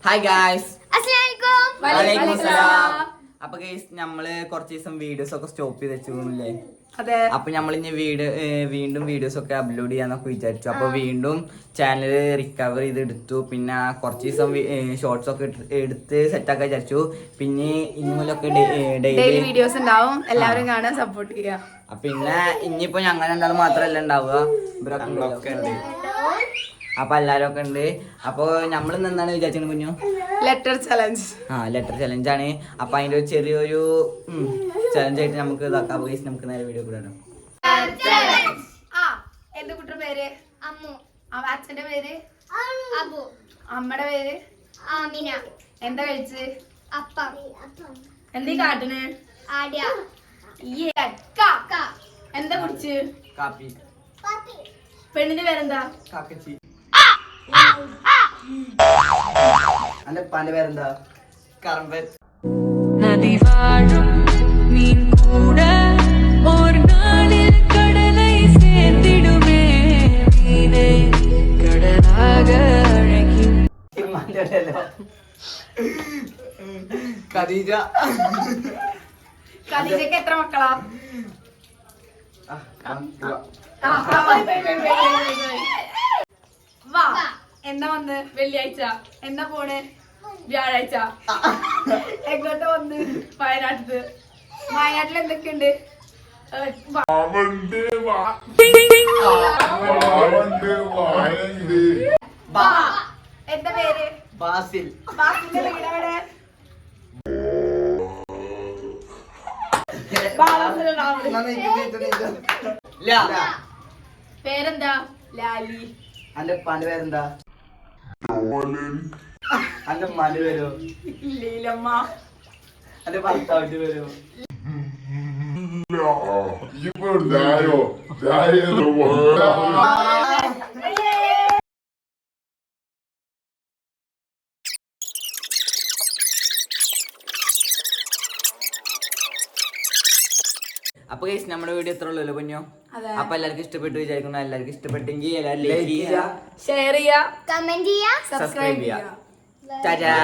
Hi guys. വലൈക്കും. അപ്പൊ guys നമ്മള് കുറച്ച് ദിവസം വീഡിയോസ് ഒക്കെ സ്റ്റോപ്പ് ചെയ്ത് വെച്ചില്ലേ? അതെ. അപ്പൊ നമ്മൾ ഇനി വീണ്ടും വീഡിയോസ് ഒക്കെ അപ്ലോഡ് ചെയ്യാന്നൊക്കെ വിചാരിച്ചു. അപ്പൊ വീണ്ടും ചാനൽ റിക്കവർ ചെയ്ത് എടുത്തു. പിന്നെ കുറച്ച് ദിവസം ഷോർട്സ് ഒക്കെ എടുത്ത് സെറ്റ് ആക്കാൻ വിചാരിച്ചു. പിന്നെ ഇന്നുമൂലൊക്കെ ഡെയിലി വീഡിയോസ് ഉണ്ടാവും, എല്ലാവരും കാണാൻ സപ്പോർട്ട് ചെയ്യാം. പിന്നെ ഇനിയിപ്പോ ഞങ്ങൾ എന്തായാലും മാത്രല്ല ഉണ്ടാവുക, ഇവരൊക്കെ ഉണ്ട്. അപ്പൊ എല്ലാരും ഒക്കെ ഉണ്ട്. അപ്പൊ നമ്മൾ എന്താണ് വിചാരിച്ചത് കുഞ്ഞു? Letter challenge. ലെറ്റർ ചലഞ്ച് ആണ്. അപ്പൊ അതിന്റെ ഒരു ചെറിയൊരു ചലഞ്ച് ആയിട്ട് നമുക്ക് ഇതാക്കാം. നമുക്ക് നേരെ വീഡിയോ കൂടാം. എന്റെ കുട്ടിയുടെ പേര് അമ്മു. അച്ഛന്റെ പേര് അബു. അമ്മയുടെ പേര് ആമിന. എന്താ കഴിച്ച്? അപ്പം. എന്തീ കാട്ടിന്? ആദ്യ. എന്താ കുടിച്ച്? കാപ്പി. പെണ്ണിന്റെ പേരെന്താ? കാക്കച്ചി. അന്റെ ഉപ്പാന്റെ പേരെന്താ? കറമ്പൻ. നദി വാഴും മീൻ കൂട ഒരു നാളിൽ കടலை சேர்ந்திடுமே மீனே கடலாக அழகி. ഖദീജ. ഖദീജക്ക് എത്ര മക്കളാ? വാ. എന്നാ വന്ന്? വെള്ളിയാഴ്ച. എന്നാ പോണ്? വ്യാഴാഴ്ച. എങ്ങോട്ട് വന്ന്? വയനാട്ടില്. വയനാട്ടിൽ എന്തൊക്കെയുണ്ട്? എന്താ പേര്? ബാസിൽ. ബാസിന്റെ വീട് എവിടെ? പേരെന്താ? ലാലി. അന്റെ ഉപ്പാന്റെ പേരെന്താ? അന്റെ ഉമ്മാന്റെ പേരോ? ലീലമ്മ. അന്റെ ഭർത്താവിന്റെ പേരോ? അപ്പൊ ഗൈസ് നമ്മുടെ വീഡിയോ എത്ര ഉള്ളല്ലോ കുഞ്ഞോ? അപ്പൊ എല്ലാവർക്കും ഇഷ്ടപ്പെട്ടു വിചാരിക്കുന്നു. എല്ലാവർക്കും ഇഷ്ടപ്പെട്ടെങ്കിൽ എല്ലാവരും ലൈക്ക് ചെയ്യുക, ഷെയർ ചെയ്യുക, കമന്റ് ചെയ്യാ, സബ്സ്ക്രൈബ് ചെയ്യുക. ടാറ്റാ.